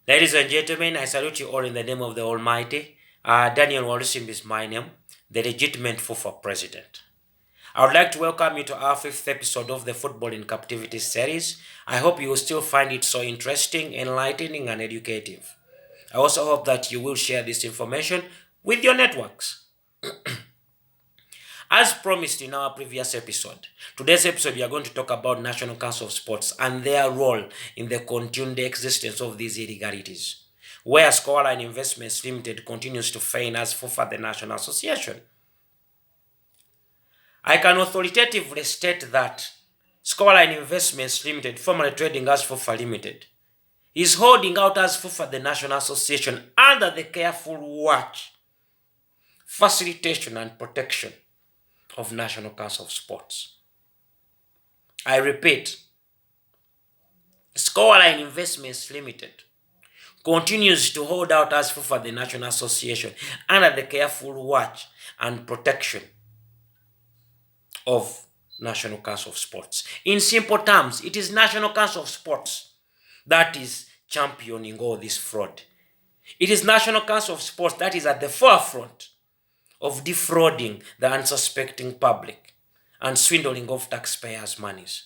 Ladies and gentlemen, I salute you all in the name of the Almighty. Daniel Warisim is my name, the legitimate FUFA president. I would like to welcome you to our 5th episode of the Football in Captivity series. I hope you will still find it so interesting, enlightening, and educative. I also hope that you will share this information with your networks. As promised in our previous episode, today's episode we are going to talk about National Council of Sports and their role in the continued existence of these illegalities, where Scoreline Investments Limited continues to feign as FUFA the National Association. I can authoritatively state that Scoreline Investments Limited, formerly trading as FUFA Limited, is holding out as FUFA the National Association under the careful watch, facilitation and protection of National Council of Sports. I repeat, Scoreline Investments Limited continues to hold out as FUFA the National Association under the careful watch and protection of National Council of Sports. In simple terms, it is National Council of Sports that is championing all this fraud. It is National Council of Sports that is at the forefront of defrauding the unsuspecting public and swindling of taxpayers' monies.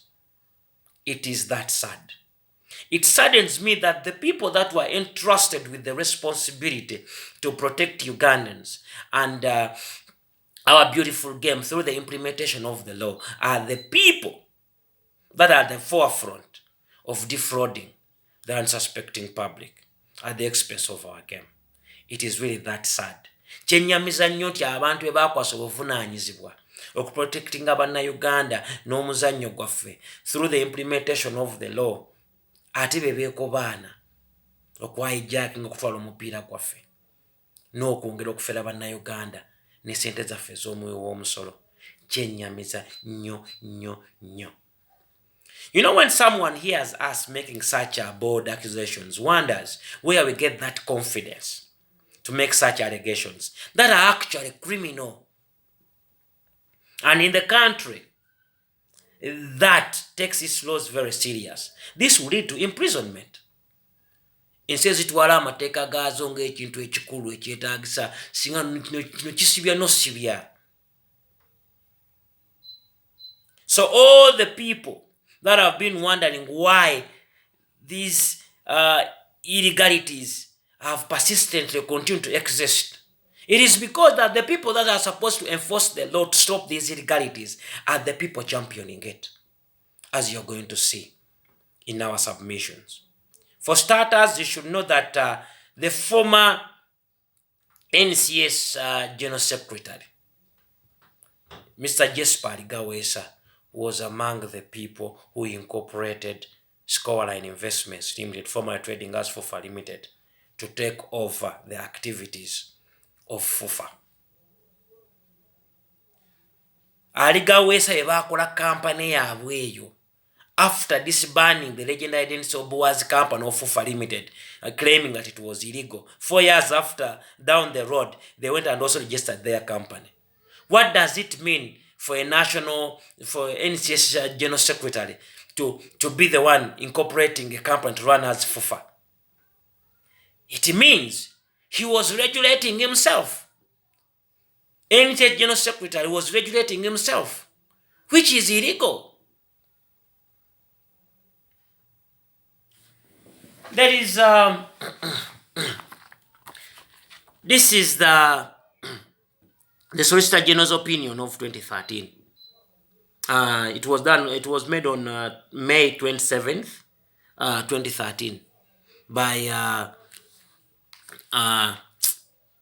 It is that sad. It saddens me that the people that were entrusted with the responsibility to protect Ugandans and our beautiful game through the implementation of the law are the people that are at the forefront of defrauding the unsuspecting public at the expense of our game. It is really that sad. Kyenyamiza nnyo nti abantu ebakwasa obuvunaanyizibwa okuprotectinga bannayuganda n'omuzannyo gwaffe through the implementation of the law ate bebeekobaana okwahijacking okutwala omupiira gwaffe n'okwongera okufera bannayuganda ne sente zaffe ez'omwoyo w'omusolo. Kyenyamiza nnyo nnyo nnyo. You know, when someone hears us making such bold accusations, wonders where we get that confidence to make such allegations that are actually criminal. And in the country that takes its laws very serious, this will lead to imprisonment. Ensi zitwala amateeka gaazo ng'ekintu ekikulu ekyetaagisa singa kino kisibya nosibya. So all the people that have been wondering why these illegalities have persistently continued to exist, it is because that the people that are supposed to enforce the law to stop these illegalities are the people championing it, as you're going to see in our submissions. For starters, you should know that the former NCS General Secretary, Mr. Jesper Gawesa, was among the people who incorporated Scoreline Investments Limited, formerly trading as FUFA Limited, to take over the activities of FUFA. Ali Gawesa yebakola company yaabwe eyo after disbanding the legendary Dennis Obuwa's company of FUFA Limited, claiming that it was illegal. 4 years after, down the road, they went and also registered their company. What does it mean for for NCS General Secretary to be the one incorporating a company to run as FUFA? It means he was regulating himself. NCS General Secretary was regulating himself, which is illegal. There is this is the Solicitor General's opinion of 2013. It was made on May 27th, 2013 by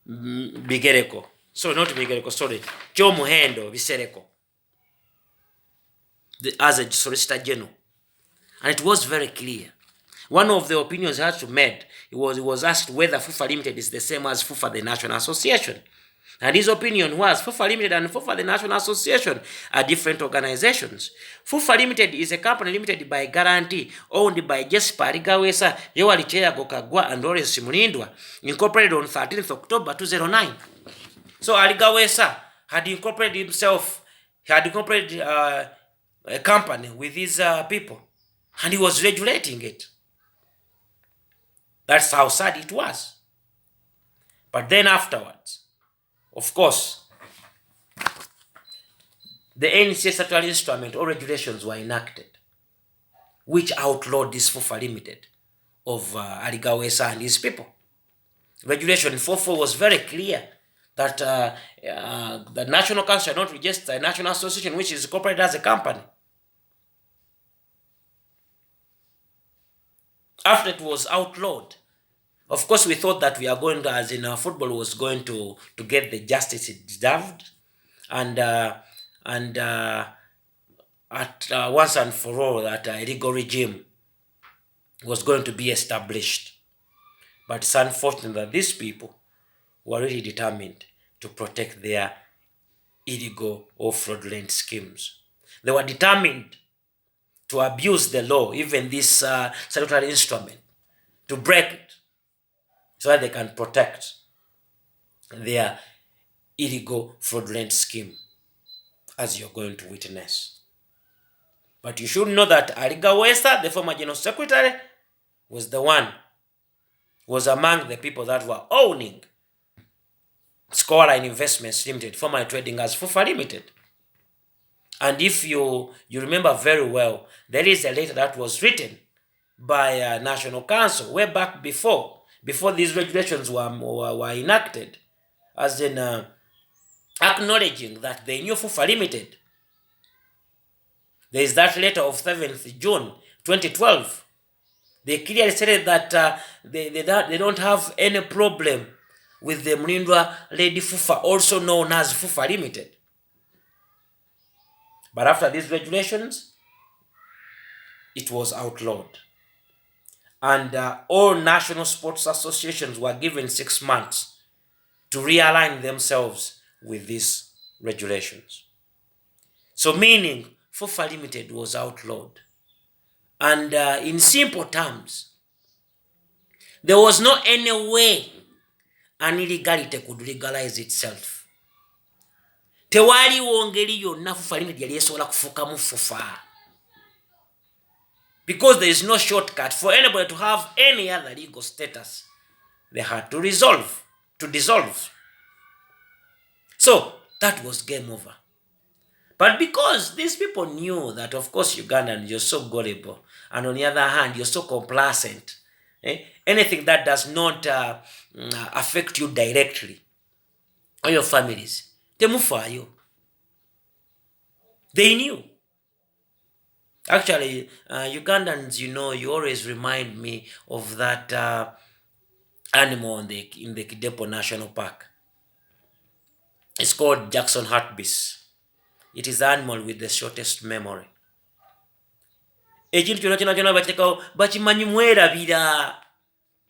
Bigereko. Sorry, not Bigereko, sorry. Joe Muhendo Visereko, as a Solicitor General. And it was very clear. One of the opinions he had to made, it was asked whether FUFA Limited is the same as FUFA the National Association. And his opinion was FUFA Limited and FUFA the National Association are different organizations. FUFA Limited is a company limited by guarantee, owned by Jesper Gawesa, Yowali Cheyago Kagwa and Lawrence Mulindwa, incorporated on 13th October 2009. So Ali Gawesa had incorporated a company with these people, and he was regulating it. That's how sad it was. But then afterwards, of course, the ANC statutory instrument or regulations were enacted, which outlawed this FUFA Limited of Ali Gawesa and his people. Regulation 44 was very clear that the National Council shall not register a national association which is incorporated as a company. After it was outlawed, of course, we thought that we are going to, as in football, was going to get the justice it deserved, and at once and for all, that a legal regime was going to be established. But it's unfortunate that these people were really determined to protect their illegal or fraudulent schemes. They were determined to abuse the law, even this statutory instrument, to break it, so that they can protect their illegal fraudulent scheme, as you're going to witness. But you should know that Ali Gawesa, the former General Secretary, was among the people that were owning Scoreline Investments Limited, formerly trading as FUFA Limited. And if you remember very well, there is a letter that was written by National Council way back before these regulations were enacted, as in acknowledging that they knew FUFA Limited. There is that letter of 7th June 2012. They clearly stated that they don't have any problem with the Mlindwa Lady FUFA, also known as FUFA Limited. But after these regulations, it was outlawed. And all national sports associations were given 6 months to realign themselves with these regulations. So meaning FUFA Limited was outlawed. And in simple terms, there was no any way an illegality could legalize itself. Tewaliwo ngeri yonna FUFA Limited yali esobola kufuukamu FUFA. Because there is no shortcut for anybody to have any other legal status. They had to dissolve. So that was game over. But because these people knew that, of course, Ugandans, you're so gullible, and on the other hand, you're so complacent, anything that does not affect you directly or your families, temufayo. They knew. Actually, Ugandans, you always remind me of that animal in the Kidepo National Park. It's called Jackson Hartbeest. It is the animal with the shortest memory. Ekintu kyonna bakitekawo bakimanyi mwerabira.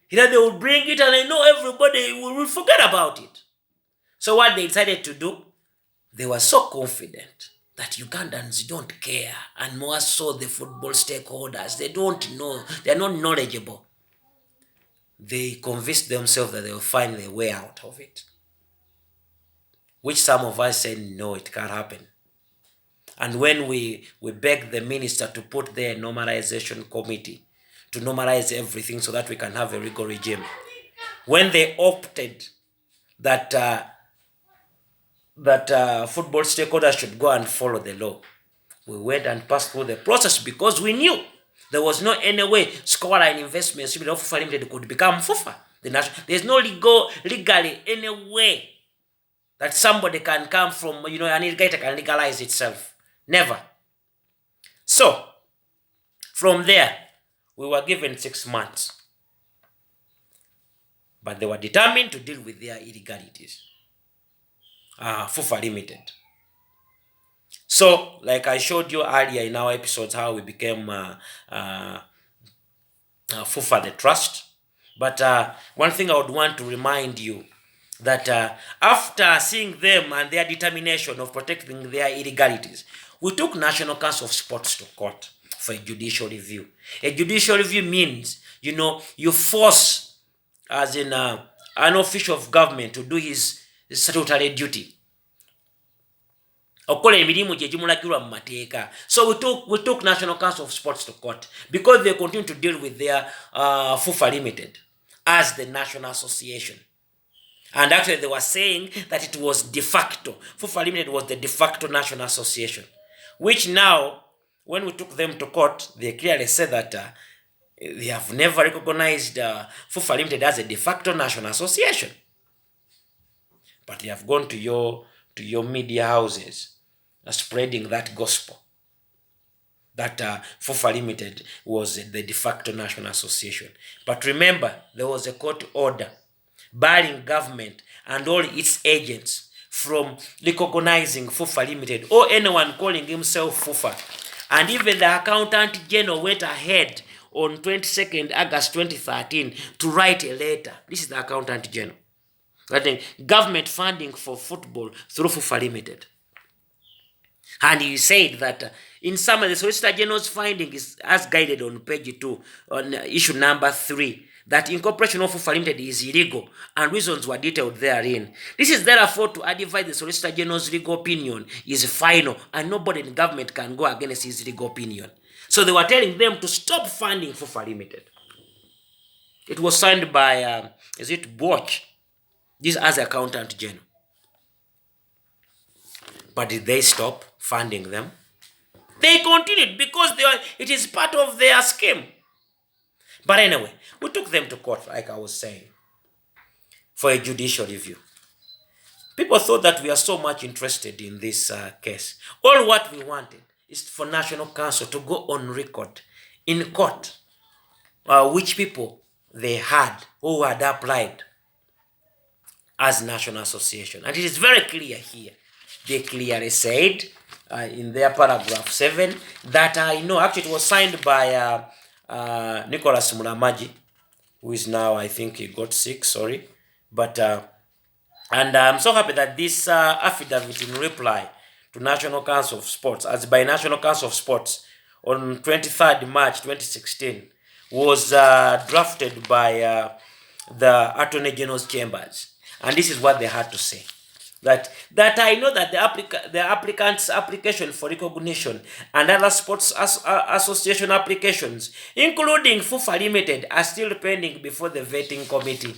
They will bring it and I know everybody will forget about it. So what they decided to do, they were so confident that Ugandans don't care, and more so the football stakeholders. They don't know. They're not knowledgeable. They convinced themselves that they will find their way out of it. Which some of us said, no, it can't happen. And when we begged the minister to put their normalization committee to normalize everything so that we can have a legal regime, when they opted that football stakeholders should go and follow the law, we went and passed through the process because we knew there was no any way Scoreline Investments FUFA Limited could become FUFA. There's no legally any way that somebody can come from, an illegality can legalize itself. Never. So, from there, we were given 6 months. But they were determined to deal with their illegalities. FUFA Limited. So, like I showed you earlier in our episodes, how we became FUFA the Trust. But one thing I would want to remind you, that after seeing them and their determination of protecting their illegalities, we took National Council of Sports to court for a judicial review. A judicial review means, you force, as in an official of government, to do his statutory duty. So we took National Council of Sports to court because they continue to deal with their FUFA Limited. as the National Association. And actually they were saying that it was de facto. FIFA Limited was the de facto National Association, which now, when we took them to court, they clearly said that they have never recognized FIFA Limited as a de facto National Association. But they have gone to your media houses spreading that gospel that FIFA Limited was the de facto National Association. But remember, there was a court order barring government and all its agents from recognizing FIFA Limited or anyone calling himself FIFA. And even the Accountant General went ahead on 22nd August 2013 to write a letter. This is the Accountant General. Writing government funding for football through FIFA Limited. And he said that in summary, the Solicitor General's finding is as guided on page 2, on issue number 3, that incorporation of FIFA Limited is illegal, and reasons were detailed therein. This is therefore to advise the Solicitor General's legal opinion is final, and nobody in government can go against his legal opinion. So they were telling them to stop funding FIFA Limited. It was signed by, Boch, this as Accountant General. But did they stop funding them? They continued because it is part of their scheme. But anyway, we took them to court, like I was saying, for a judicial review. People thought that we are so much interested in this case. All what we wanted is for National Council to go on record in court which people they had who had applied as National Association. And it is very clear here. They clearly said in their paragraph 7 that actually it was signed by Nicholas Mulamaji, who is now, I think he got sick, sorry. But, and I'm so happy that this affidavit in reply to National Council of Sports, as by National Council of Sports, on 23rd March 2016, was drafted by the Attorney General's Chambers. And this is what they had to say. That I know that the applicant's application for recognition and other sports association applications, including FIFA Limited, are still pending before the vetting committee.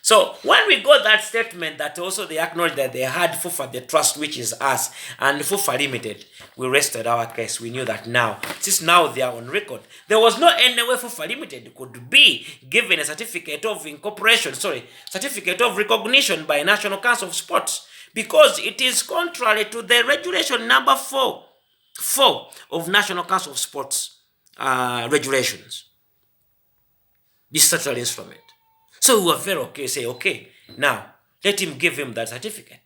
So when we got that statement that also they acknowledged that they had FIFA the trust, which is us, and FIFA Limited, we rested our case. We knew that now, since now they are on record, there was no any way FIFA Limited could be given a certificate of incorporation, certificate of recognition by National Council of Sports, because it is contrary to the regulation number 4 of National Council of Sports regulations. This statutory instrument. So we were very okay, say, okay, now let him give him that certificate.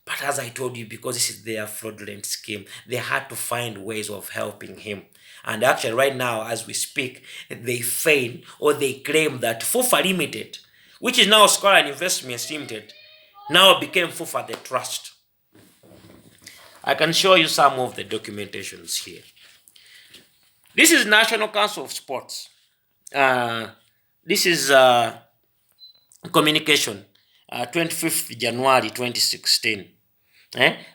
But as I told you, because this is their fraudulent scheme, they had to find ways of helping him. And actually right now, as we speak, they feign or they claim that FIFA Limited, which is now Scholar and Investments Limited, now became FIFA the Trust. I can show you some of the documentations here. This is National Council of Sports. This is communication, 25th January 2016.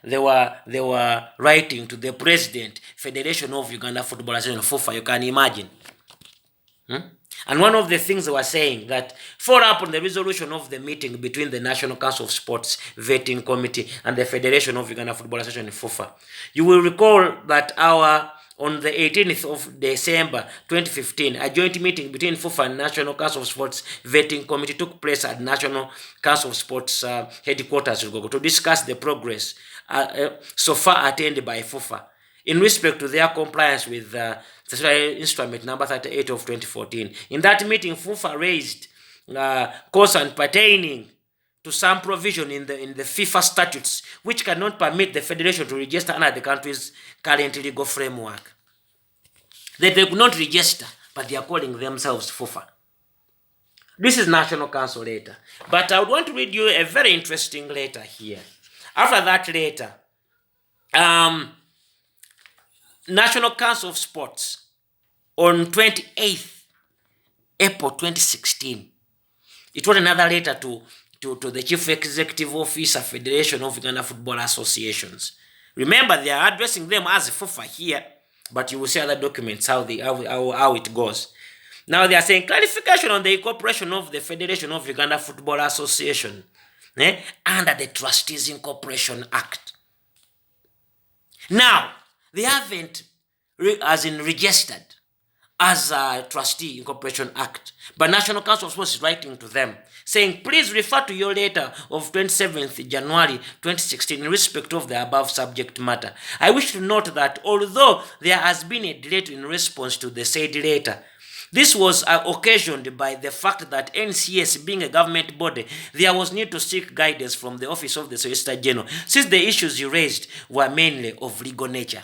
They were writing to the President, Federation of Uganda Football Association, FIFA, you can imagine. And one of the things they were saying that follow up on the resolution of the meeting between the National Council of Sports Vetting Committee and the Federation of Uganda Football Association, FIFA. You will recall that on the 18th of December 2015, a joint meeting between FIFA and National Council of Sports Vetting Committee took place at National Council of Sports headquarters to discuss the progress so far attained by FIFA in respect to their compliance with Statutory Instrument number 38 of 2014. In that meeting, FIFA raised concerns pertaining to some provision in the FIFA statutes which cannot permit the federation to register under the country's current legal framework. They could not register, but they are calling themselves FIFA. This is National Council letter. But I would want to read you a very interesting letter here. After that letter, National Council of Sports on 28th April 2016, it wrote another letter to the Chief Executive Officer, Federation of Uganda Football Associations. Remember, they are addressing them as FIFA here, but you will see other documents how it goes. Now they are saying clarification on the incorporation of the Federation of Uganda Football Association under the Trustees Incorporation Act. Now, they haven't registered as a Trustee Incorporation Act, but National Council of Sports is writing to them saying, please refer to your letter of 27th January 2016 in respect of the above subject matter. I wish to note that although there has been a delay in response to the said letter, this was occasioned by the fact that NCS, being a government body, there was need to seek guidance from the Office of the Solicitor General, since the issues you raised were mainly of legal nature.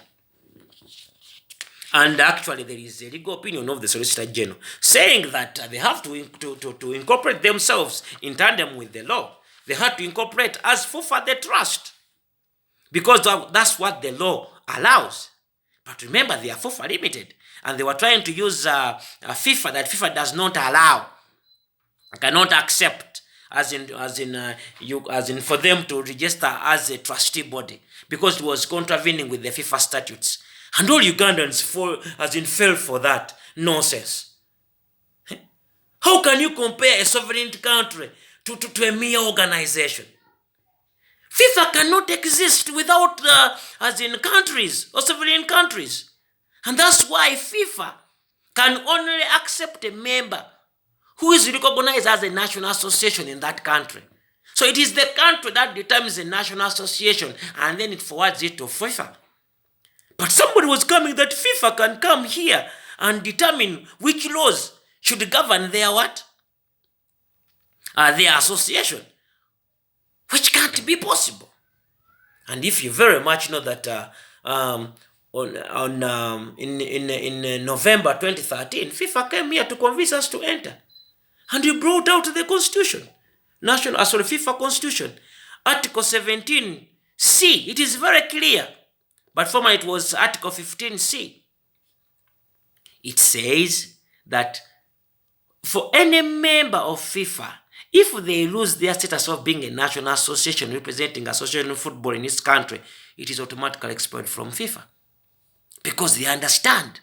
And actually, there is a legal opinion of the Solicitor General saying that they have to incorporate themselves in tandem with the law. They have to incorporate as FUFA the trust, because that's what the law allows. But remember, they are FUFA limited, and they were trying to use FIFA that FIFA does not allow, cannot accept, as in for them to register as a trustee body, because it was contravening with the FIFA statutes. And all Ugandans fell for that nonsense. How can you compare a sovereign country to a mere organization? FIFA cannot exist without countries or sovereign countries. And that's why FIFA can only accept a member who is recognized as a national association in that country. So it is the country that determines the national association, and then it forwards it to FIFA. But somebody was coming that FIFA can come here and determine which laws should govern their what? Their association, which can't be possible. And if you very much know that in November 2013, FIFA came here to convince us to enter, and you brought out the Constitution, FIFA Constitution, Article 17C. It is very clear. But formerly it was Article 15C. It says that for any member of FIFA, if they lose their status of being a national association representing association football in its country, it is automatically expelled from FIFA. Because they understand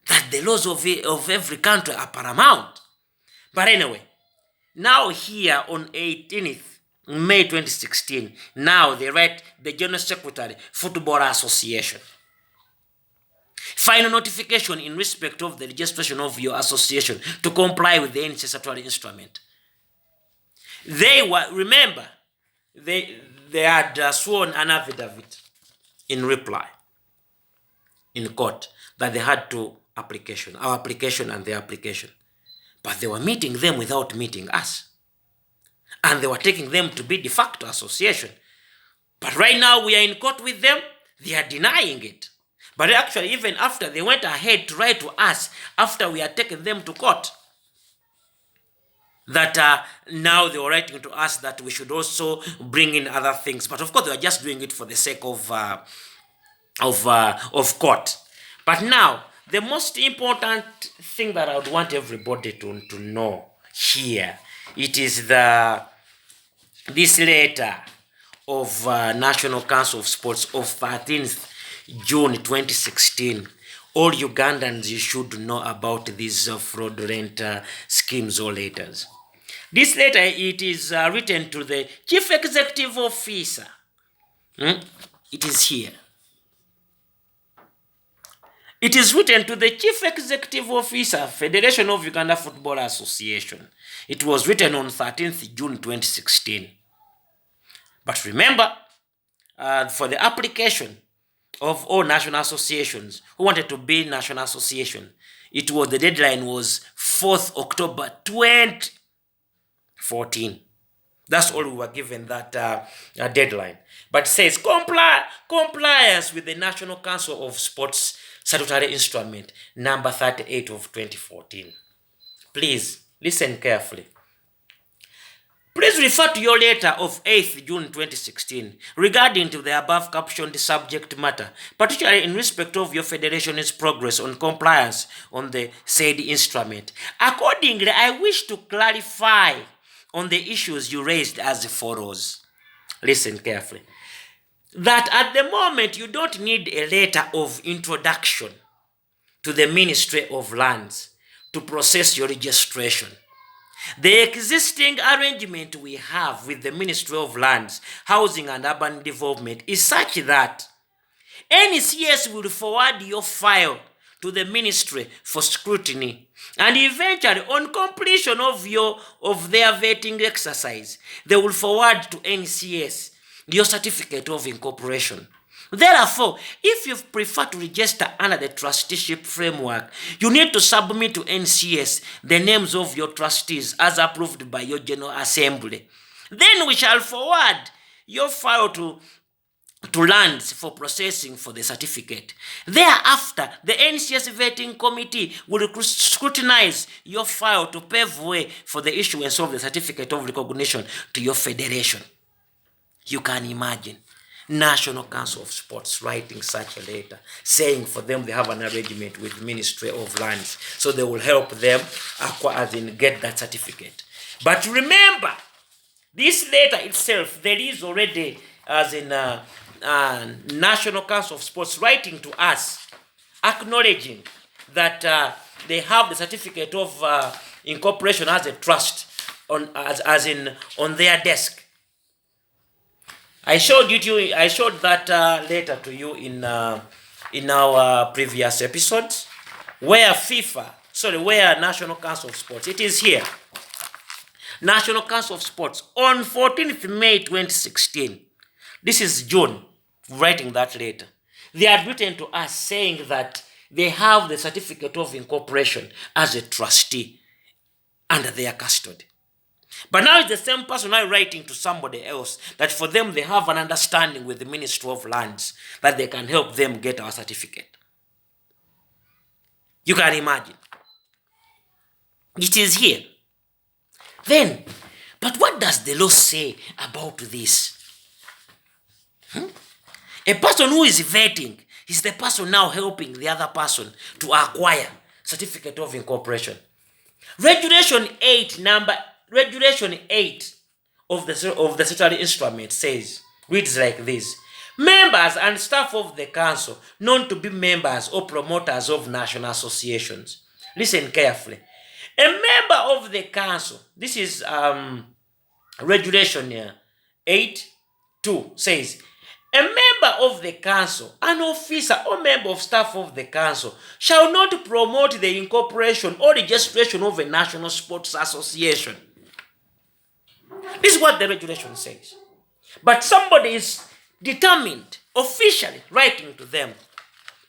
that the laws of every country are paramount. But anyway, now here on 18th May 2016, now they write the General Secretary, Football Association. Final notification in respect of the registration of your association to comply with the NCS statutory instrument. Remember, they had sworn an affidavit in reply in court that they had our application and their application. But they were meeting them without meeting us. And they were taking them to be de facto association. But right now we are in court with them, they are denying it. But actually, even after they went ahead to write to us, after we had taken them to court, that now they were writing to us that we should also bring in other things. But of course, they were just doing it for the sake of court. But now, the most important thing that I would want everybody to know here, it is this letter of National Council of Sports of 13th June 2016. All Ugandans, you should know about these fraudulent schemes or letters. This letter, it is written to the Chief Executive Officer. It is here. It is written to the Chief Executive Officer, Federation of Uganda Football Association. It was written on 13th June 2016. But remember, for the application of all national associations who wanted to be national association, the deadline was 4th October 2014. That's all we were given, that deadline. But it says compliance with the National Council of Sports Statutory Instrument number 38 of 2014. Please listen carefully. Please refer to your letter of 8th June 2016 regarding to the above captioned subject matter, particularly in respect of your federation's progress on compliance on the said instrument. Accordingly, I wish to clarify on the issues you raised as follows. Listen carefully. That at the moment you don't need a letter of introduction to the Ministry of Lands to process your registration. The existing arrangement we have with the Ministry of Lands, Housing and Urban Development is such that NCS will forward your file to the ministry for scrutiny, and eventually on completion of their vetting exercise, they will forward to NCS your certificate of incorporation. Therefore, if you prefer to register under the trusteeship framework, you need to submit to NCS the names of your trustees as approved by your General Assembly. Then we shall forward your file to lands for processing for the certificate. Thereafter, the NCS vetting committee will scrutinize your file to pave way for the issuance of the certificate of recognition to your federation. You can imagine National Council of Sports writing such a letter saying for them they have an arrangement with Ministry of Lands, so they will help them get that certificate. But remember, this letter itself, there is already National Council of Sports writing to us, acknowledging that they have the certificate of incorporation as a trust on their desk. I showed that letter to you in our previous episodes, where National Council of Sports, it is here. National Council of Sports on 14th May 2016. This is June, writing that letter. They had written to us saying that they have the certificate of incorporation as a trustee under their custody. But now it's the same person now writing to somebody else that for them they have an understanding with the Ministry of Lands that they can help them get our certificate. You can imagine. It is here. Then, but what does the law say about this? A person who is vetting is the person now helping the other person to acquire certificate of incorporation. Regulation 8 of the statutory instrument reads like this: members and staff of the council known to be members or promoters of national associations. Listen carefully. A member of the council, this is Regulation 8(2) says, a member of the council, an officer or member of staff of the council shall not promote the incorporation or registration of a national sports association. This is what the regulation says. But somebody is determined, officially writing to them,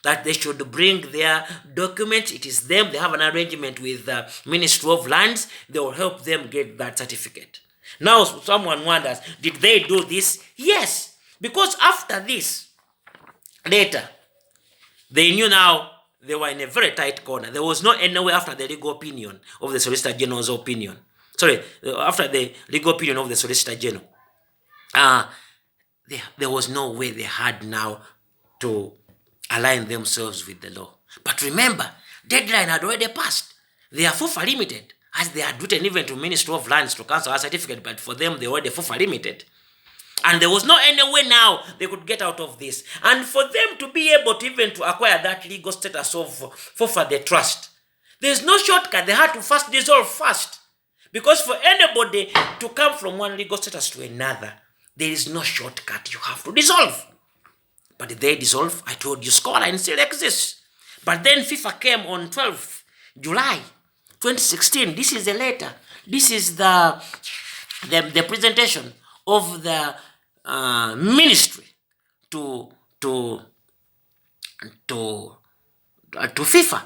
that they should bring their documents. It is them. They have an arrangement with the Ministry of Lands. They will help them get that certificate. Now, someone wonders, did they do this? Yes, because after this, later, they knew now they were in a very tight corner. There was no any way after the legal opinion of the Solicitor General's opinion. After the legal opinion of the Solicitor General, there was no way they had now to align themselves with the law. But remember, deadline had already passed. They are FUFA limited, as they had written even to Ministry of Lands to cancel our certificate, but for them, they were the FUFA limited. And there was no any way now they could get out of this. And for them to be able to even to acquire that legal status of FUFA, the trust, there's no shortcut. They had to first dissolve first. Because for anybody to come from one legal status to another, there is no shortcut. You have to dissolve. But they dissolve. I told you, Scoreline still exists. But then FIFA came on 12th July 2016. This is a letter. This is the presentation of the ministry to FIFA.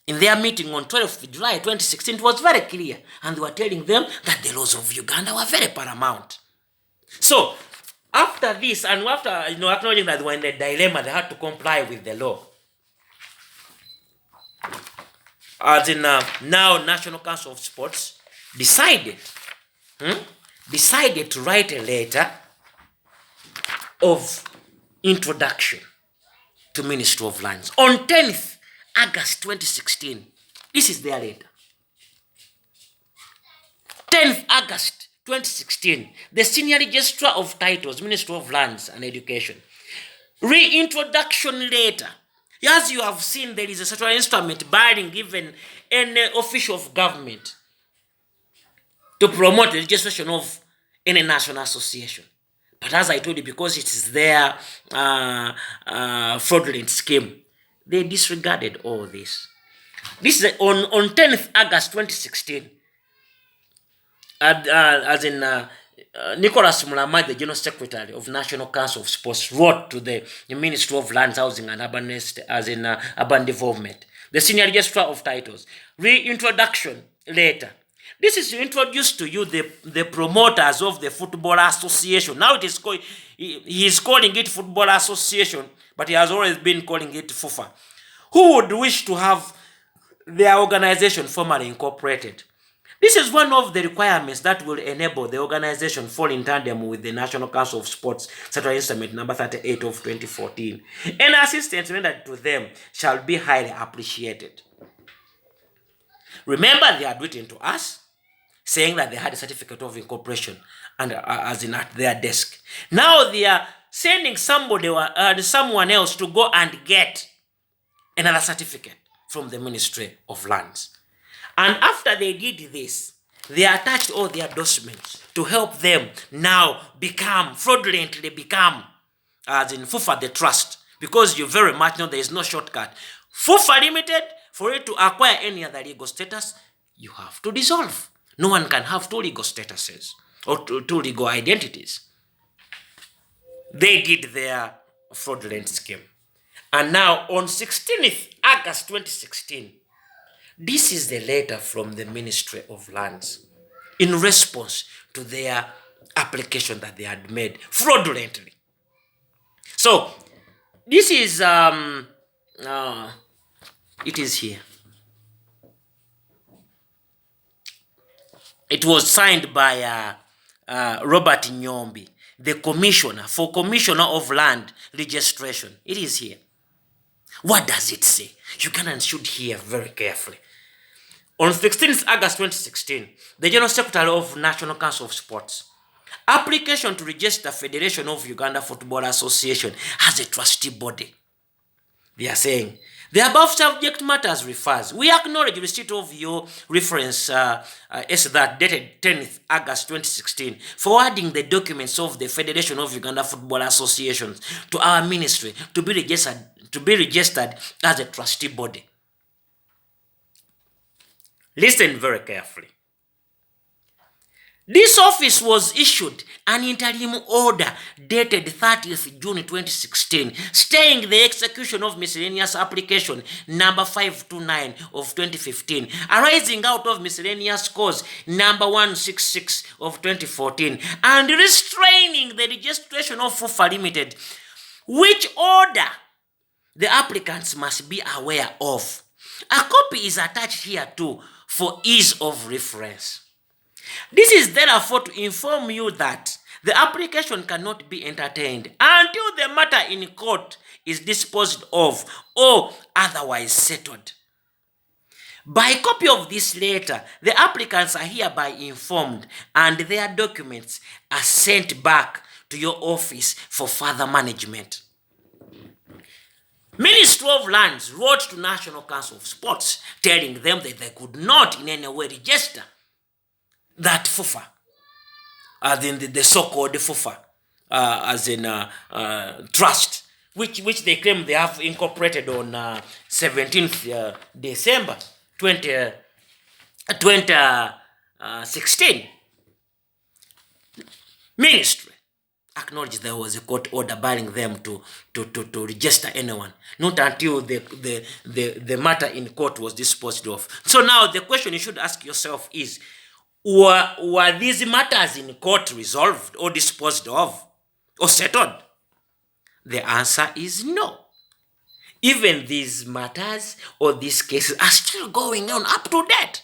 In their meeting on 12th July 2016, it was very clear. And they were telling them that the laws of Uganda were very paramount. So, after this, and after acknowledging that they were in a dilemma, they had to comply with the law. As in now, National Council of Sports decided to write a letter of introduction to Ministry of Lands on 10th August 2016. This is their letter. 10th August 2016. The Senior Registrar of Titles, Ministry of Lands and Education. Reintroduction letter As you have seen, there is a certain instrument barring even any official of government to promote the registration of any national association. But as I told you, because it is their fraudulent scheme, they disregarded all this. This is on 10th August 2016, as in Nicholas Mulamai, the General Secretary of National Council of Sports, wrote to the Ministry of Lands, Housing and Urban, Urban Development, the Senior Registrar of Titles, reintroduction letter. This is to introduce to you the promoters of the Football Association. Now it is he is calling it Football Association, but he has always been calling it FUFA, who would wish to have their organization formally incorporated. This is one of the requirements that will enable the organization fall in tandem with the National Council of Sports Statutory Instrument number 38 of 2014. Any assistance rendered to them shall be highly appreciated. Remember, they had written to us saying that they had a certificate of incorporation and as in at their desk. Now they are sending somebody or someone else to go and get another certificate from the Ministry of Lands. And after they did this, they attached all their documents to help them now fraudulently become, as in FUFA the trust. Because you very much know there is no shortcut. FUFA Limited, for it to acquire any other legal status, you have to dissolve. No one can have two legal statuses or two legal identities. They did their fraudulent scheme. And now on 16th August 2016, this is the letter from the Ministry of Lands in response to their application that they had made fraudulently. So this is it is here. It was signed by Robert Nyombi, the Commissioner of Land Registration. It is here. What does it say? Ugandans should hear very carefully. On 16th August 2016, the General Secretary of National Council of Sports, application to register Federation of Uganda Football Association as a trustee body. They are saying, the above subject matters refers. We acknowledge receipt of your reference that dated 10th August 2016, forwarding the documents of the Federation of Uganda Football Associations to our ministry to be registered as a trustee body. Listen very carefully. This office was issued an interim order dated 30th June 2016, staying the execution of miscellaneous application number 529 of 2015, arising out of miscellaneous cause number 166 of 2014, and restraining the registration of FUFA Limited, which order the applicants must be aware of. A copy is attached here too for ease of reference. This is therefore to inform you that the application cannot be entertained until the matter in court is disposed of or otherwise settled. By copy of this letter, the applicants are hereby informed and their documents are sent back to your office for further management. Ministry of Lands wrote to National Council of Sports telling them that they could not in any way register that FUFA, as in the so-called FUFA, as in trust, which they claim they have incorporated on 17th December 2016. Ministry acknowledged there was a court order barring them to register anyone, not until the matter in court was disposed of. So now the question you should ask yourself is, were these matters in court resolved or disposed of or settled? The answer is no. Even these matters or these cases are still going on up to date.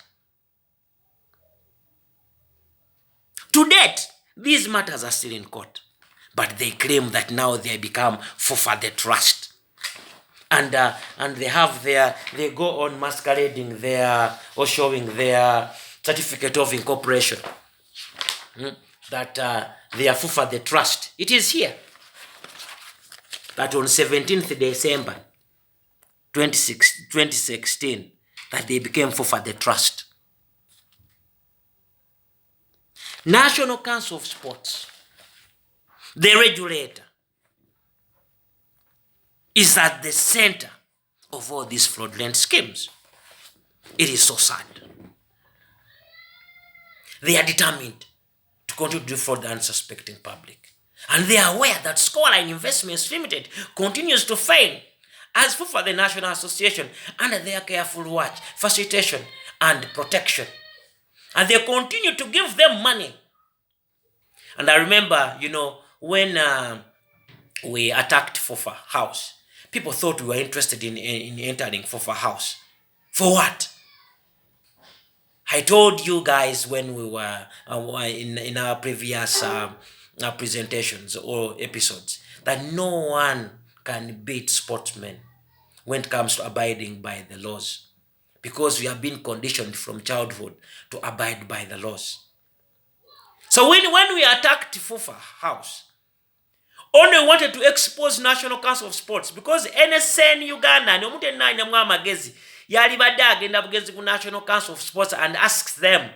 To date, these matters are still in court. But they claim that now they become FUFA the trust. And they go on masquerading or showing their certificate of incorporation. That they are FUFA the trust. It is here. That on 17th December 2016 that they became FUFA the trust. National Council of Sports, the regulator, is at the center of all these fraudulent schemes. It is so sad. They are determined to continue to defraud the unsuspecting public. And they are aware that Scoreline Investments Limited continues to fail as FUFA, the National Association, under their careful watch, facilitation, and protection. And they continue to give them money. And I remember, when we attacked FUFA House, people thought we were interested in entering FUFA House. For what? I told you guys when we were in our previous presentations or episodes that no one can beat sportsmen when it comes to abiding by the laws, because we have been conditioned from childhood to abide by the laws. So when we attacked FUFA House, only wanted to expose National Council of Sports, because NSN Uganda nomuntu enanya mwa magezi yali badde agenda bugezi ku National Council of Sports and asks them,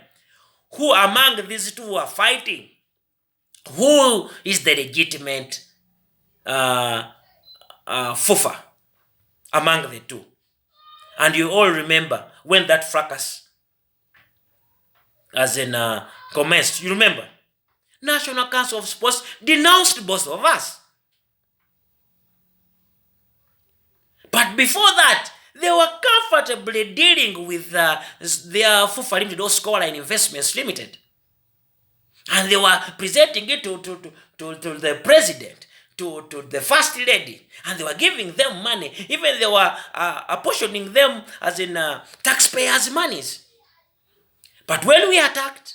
who among these two are fighting? Who is the legitimate FUFA among the two? And you all remember when that fracas commenced. You remember? National Council of Sports denounced both of us. But before that, they were comfortably dealing with their FUFA Limited or Scoreline Investments Limited. And they were presenting it to the president, to the first lady, and they were giving them money. Even they were apportioning them as in taxpayers' monies. But when we attacked,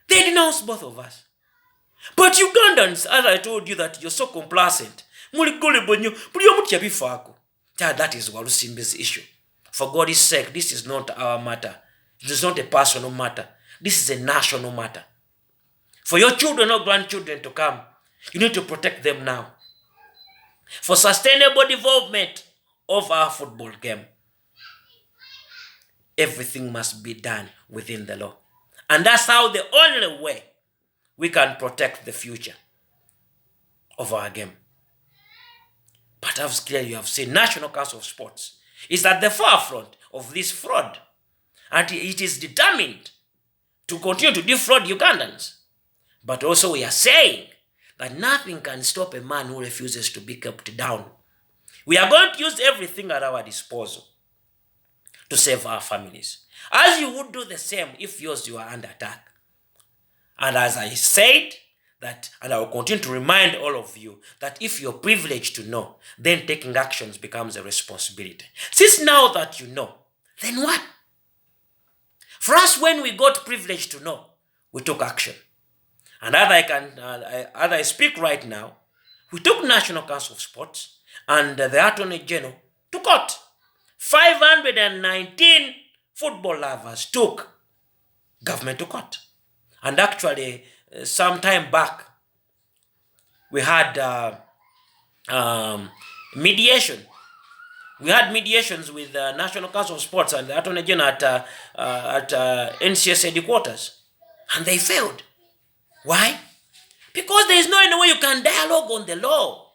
they denounced both of us. But Ugandans, as I told you, that you're so complacent. That is Walusimbi's issue. For God's sake, this is not our matter. It is not a personal matter. This is a national matter. For your children or grandchildren to come, you need to protect them now. For sustainable development of our football game, everything must be done within the law. And that's how the only way we can protect the future of our game. But as clearly you have seen, National Council of Sports is at the forefront of this fraud. And it is determined to continue to defraud Ugandans. But also we are saying that nothing can stop a man who refuses to be kept down. We are going to use everything at our disposal to save our families, as you would do the same if yours were under attack. And as I said, that, and I will continue to remind all of you, that if you're privileged to know, then taking actions becomes a responsibility. Since now that you know, then what? For us, when we got privileged to know, we took action. And as I speak right now, we took National Council of Sports and the Attorney General to court. 519 football lovers took government to court. And actually, some time back, we had mediation. We had mediations with the National Council of Sports and the Attorney General at NCS headquarters. And they failed. Why? Because there is no any way you can dialogue on the law.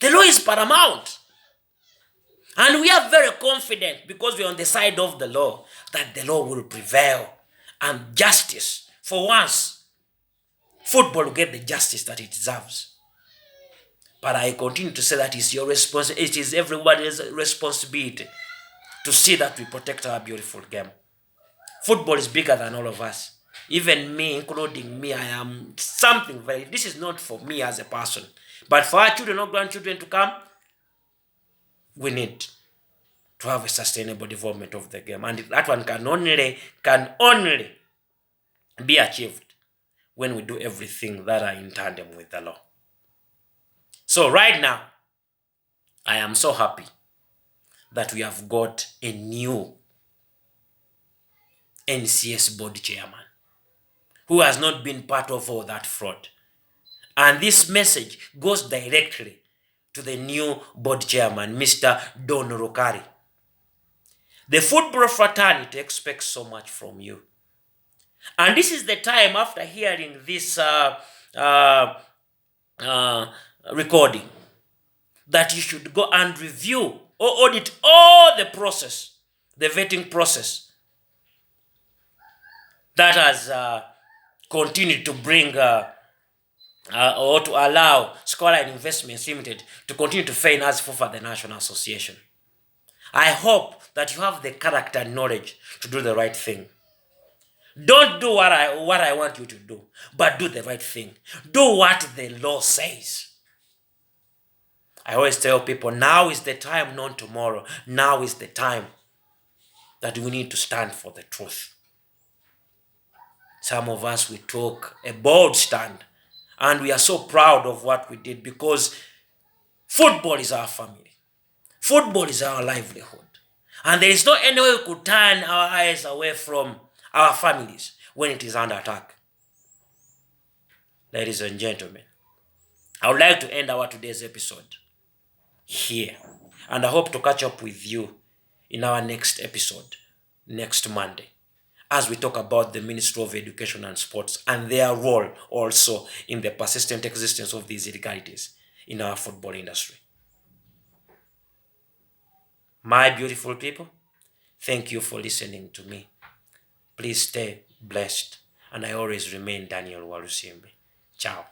The law is paramount. And we are very confident, because we are on the side of the law, that the law will prevail. And justice, for once, football will get the justice that it deserves. But I continue to say that it's your responsibility. It is everybody's responsibility to see that we protect our beautiful game. Football is bigger than all of us. Even me, including me, I am something very... This is not for me as a person. But for our children or grandchildren to come, we need to have a sustainable development of the game. And that one can only be achieved when we do everything that are in tandem with the law. So right now, I am so happy that we have got a new NCS board chairman who has not been part of all that fraud. And this message goes directly to the new board chairman, Mr. Don Rokari. The football fraternity expects so much from you. And this is the time, after hearing this recording, that you should go and review or audit all the process, the vetting process that has continued to bring or to allow Scoreline Investments Limited to continue to fail as for the National Association. I hope that you have the character and knowledge to do the right thing. Don't do what I want you to do, but do the right thing. Do what the law says. I always tell people, now is the time, not tomorrow. Now is the time that we need to stand for the truth. Some of us, we took a bold stand, and we are so proud of what we did, because football is our family. Football is our livelihood. And there is no any way we could turn our eyes away from our families when it is under attack. Ladies and gentlemen, I would like to end our today's episode here. And I hope to catch up with you in our next episode, next Monday, as we talk about the Ministry of Education and Sports and their role also in the persistent existence of these illegalities in our football industry. My beautiful people, thank you for listening to me. Please stay blessed. And I always remain Daniel Walusimbi. Ciao.